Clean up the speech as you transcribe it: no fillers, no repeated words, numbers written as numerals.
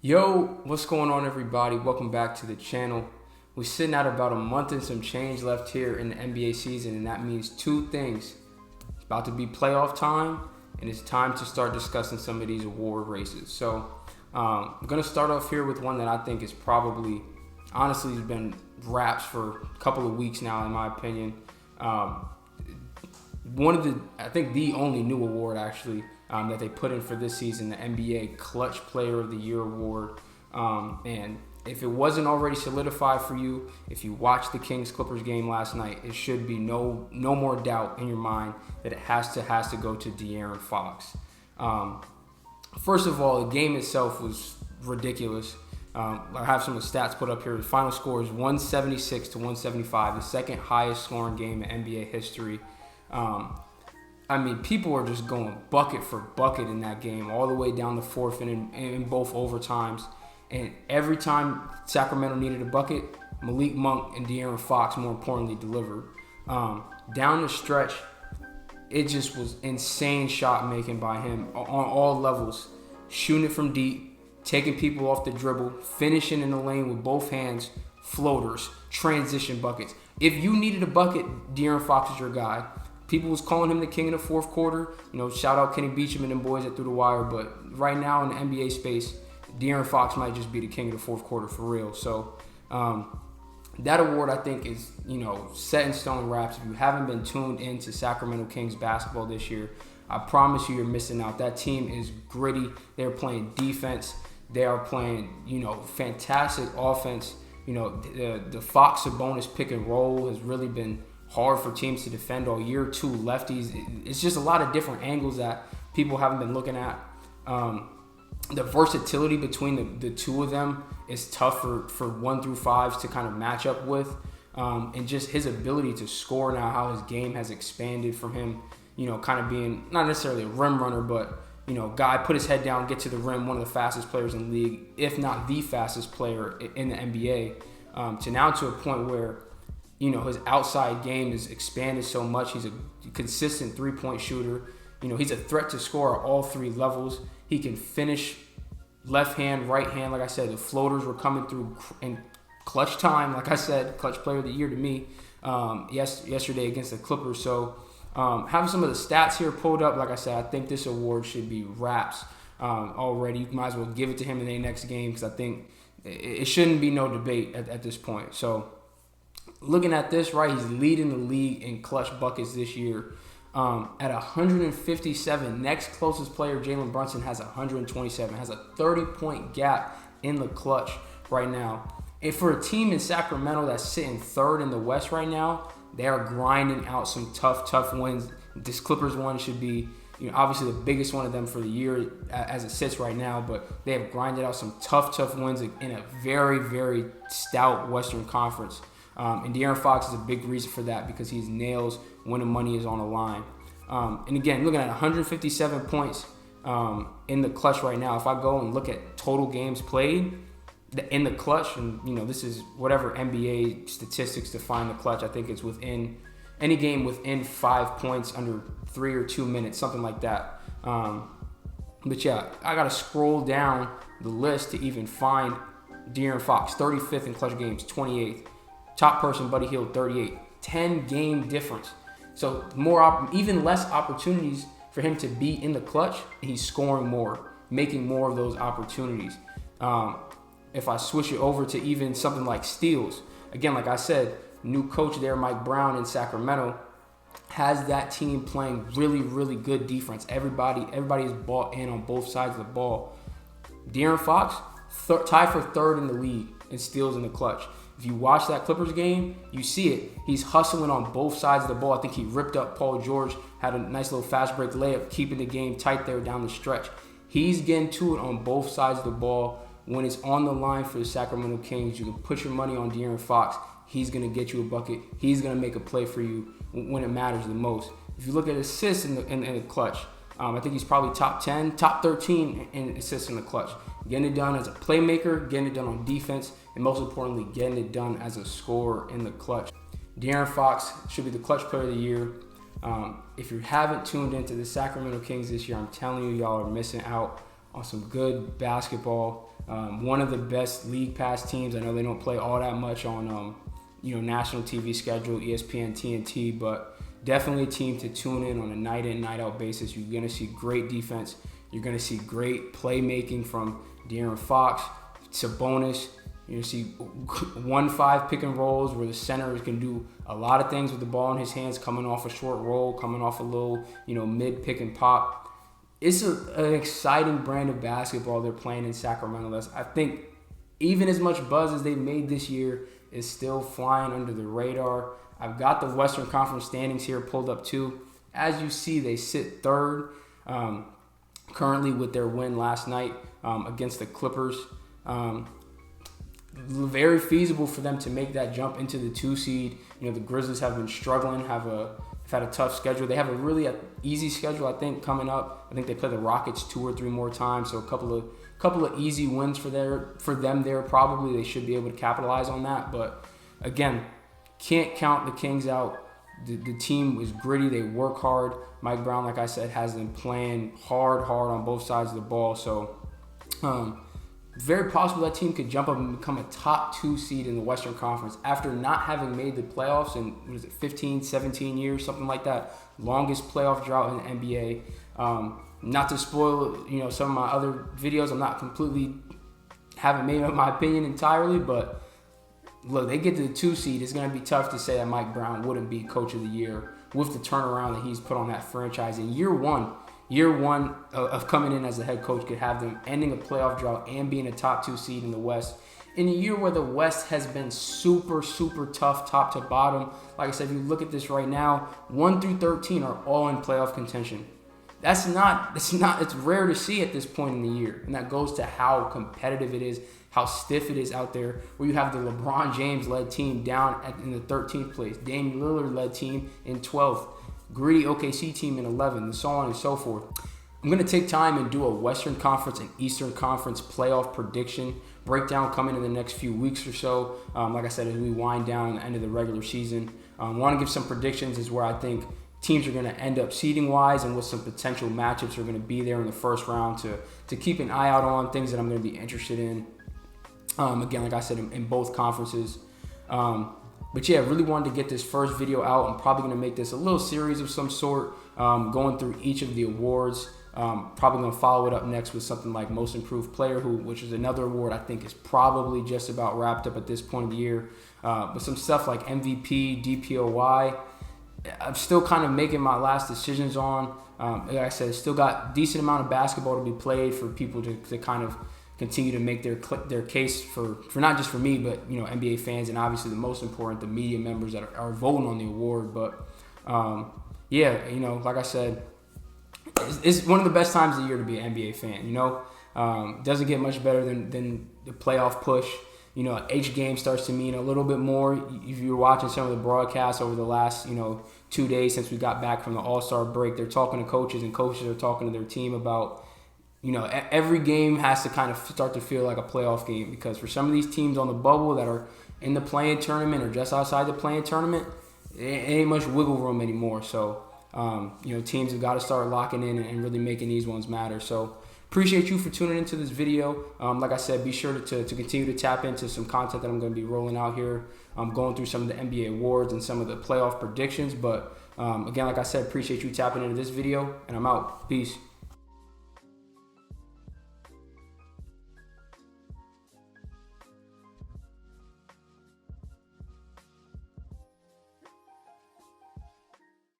Yo, what's going on, everybody? Welcome back to the channel. We're sitting at about a month and some change left here in the NBA season, and that means two things. It's about to be playoff time, and it's time to start discussing some of these award races. So I'm going to start off here with one that I think is probably, honestly, has been wraps for a couple of weeks now, in my opinion. I think the only new award, actually, that they put in for this season, the NBA Clutch Player of the Year award. And if it wasn't already solidified for you, if you watched the Kings-Clippers game last night, it should be no more doubt in your mind that it has to go to De'Aaron Fox. First of all, the game itself was ridiculous. I have some of the stats put up here. The final score is 176 to 175, the second highest scoring game in NBA history. People are just going bucket for bucket in that game, all the way down the fourth and in both overtimes. And every time Sacramento needed a bucket, Malik Monk and De'Aaron Fox, more importantly, delivered. Down the stretch, it just was insane shot making by him on all levels. Shooting it from deep, taking people off the dribble, finishing in the lane with both hands, floaters, transition buckets. If you needed a bucket, De'Aaron Fox is your guy. People was calling him the king in the fourth quarter. Shout out Kenny Beecham and them boys that threw the wire. But right now in the NBA space, De'Aaron Fox might just be the king of the fourth quarter for real. So that award, I think, is set in stone wraps. If you haven't been tuned into Sacramento Kings basketball this year, I promise you're missing out. That team is gritty. They're playing defense. They are playing fantastic offense. The Fox Sabonis pick and roll has really been hard for teams to defend all year. Two lefties. It's just a lot of different angles that people haven't been looking at. The versatility between the two of them is tough for 1 through 5s to kind of match up with. And just his ability to score now, how his game has expanded from him, kind of being not necessarily a rim runner, but, guy put his head down, get to the rim, one of the fastest players in the league, if not the fastest player in the NBA, to now to a point where his outside game is expanded so much. He's a consistent three-point shooter. He's a threat to score at all three levels. He can finish left hand, right hand. Like I said, the floaters were coming through in clutch time. Like I said, clutch player of the year to me yesterday against the Clippers. So having some of the stats here pulled up, like I said, I think this award should be wraps already. You might as well give it to him in the next game because I think it shouldn't be no debate at this point. So looking at this, right, he's leading the league in clutch buckets this year at 157. Next closest player, Jalen Brunson, has 127. Has a 30-point gap in the clutch right now. And for a team in Sacramento that's sitting third in the West right now, they are grinding out some tough wins. This Clippers one should be, obviously the biggest one of them for the year as it sits right now, but they have grinded out some tough wins in a very, very stout Western Conference. And De'Aaron Fox is a big reason for that because he's nails when the money is on the line. And again, looking at 157 points in the clutch right now, if I go and look at total games played in the clutch, and this is whatever NBA statistics define the clutch, I think it's within any game within 5 points under 3 or 2 minutes, something like that. But yeah, I got to scroll down the list to even find De'Aaron Fox, 35th in clutch games, 28th. Top person, Buddy Hield, 38. 10-game difference. So even less opportunities for him to be in the clutch. He's scoring more, making more of those opportunities. If I switch it over to even something like steals, again, like I said, new coach there, Mike Brown in Sacramento, has that team playing really, really good defense. Everybody is bought in on both sides of the ball. De'Aaron Fox, tied for third in the league in steals in the clutch. If you watch that Clippers game, you see it. He's hustling on both sides of the ball. I think he ripped up Paul George, had a nice little fast break layup, keeping the game tight there down the stretch. He's getting to it on both sides of the ball. When it's on the line for the Sacramento Kings, you can put your money on De'Aaron Fox. He's going to get you a bucket. He's going to make a play for you when it matters the most. If you look at assists in the clutch, I think he's probably top 10, top 13 in assists in the clutch. Getting it done as a playmaker, getting it done on defense, and most importantly, getting it done as a scorer in the clutch. De'Aaron Fox should be the clutch player of the year. If you haven't tuned into the Sacramento Kings this year, I'm telling you, y'all are missing out on some good basketball. One of the best league pass teams. I know they don't play all that much on national TV schedule, ESPN, TNT, but definitely a team to tune in on a night in, night out basis. You're going to see great defense. You're going to see great playmaking from De'Aaron Fox, Sabonis. You're going to see 1-5 pick and rolls where the center can do a lot of things with the ball in his hands, coming off a short roll, coming off a little, mid pick and pop. It's an exciting brand of basketball they're playing in Sacramento. I think even as much buzz as they've made this year is still flying under the radar. I've got the Western Conference standings here pulled up too. As you see, they sit third currently with their win last night against the Clippers. Very feasible for them to make that jump into the 2 seed. The Grizzlies have been struggling, have had a tough schedule. They have a really easy schedule, I think, coming up. I think they play the Rockets 2 or 3 more times, so a couple of easy wins for them there. Probably they should be able to capitalize on that. But again, can't count the Kings out. The team is gritty. They work hard. Mike Brown, like I said, has them playing hard on both sides of the ball. So very possible that team could jump up and become a top 2 seed in the Western Conference after not having made the playoffs in 15, 17 years, something like that. Longest playoff drought in the NBA. Not to spoil, some of my other videos. Haven't made up my opinion entirely, but look, they get to the 2 seed. It's going to be tough to say that Mike Brown wouldn't be Coach of the Year with the turnaround that he's put on that franchise in year one. Year one of coming in as the head coach could have them ending a playoff drought and being a top 2 seed in the West. In a year where the West has been super, super tough top to bottom. Like I said, if you look at this right now, 1 through 13 are all in playoff contention. It's rare to see at this point in the year. And that goes to how competitive it is, how stiff it is out there, where you have the LeBron James-led team down in the 13th place, Damian Lillard-led team in 12th, gritty OKC team in 11th, and so on and so forth. I'm going to take time and do a Western Conference and Eastern Conference playoff prediction breakdown coming in the next few weeks or so. Like I said, as we wind down the end of the regular season, I want to give some predictions as where I think teams are going to end up seeding-wise and what some potential matchups are going to be there in the first round to keep an eye out on, things that I'm going to be interested in. Again, like I said, in both conferences. But yeah, really wanted to get this first video out. I'm probably going to make this a little series of some sort, going through each of the awards. Probably going to follow it up next with something like Most Improved Player, which is another award I think is probably just about wrapped up at this point of the year. But some stuff like MVP, DPOY, I'm still kind of making my last decisions on. Like I said, still got a decent amount of basketball to be played for people to kind of continue to make their case for not just for me, but NBA fans, and obviously the most important, the media members that are voting on the award. But yeah, like I said, it's one of the best times of the year to be an NBA fan. Doesn't get much better than the playoff push. Each game starts to mean a little bit more. If you're watching some of the broadcasts over the last 2 days since we got back from the All-Star break, they're talking to coaches, and coaches are talking to their team about every game has to kind of start to feel like a playoff game, because for some of these teams on the bubble that are in the play-in tournament or just outside the play-in tournament, it ain't much wiggle room anymore. So, teams have got to start locking in and really making these ones matter. So, appreciate you for tuning into this video. Like I said, be sure to continue to tap into some content that I'm going to be rolling out here. I'm going through some of the NBA awards and some of the playoff predictions. But, again, like I said, appreciate you tapping into this video, and I'm out. Peace.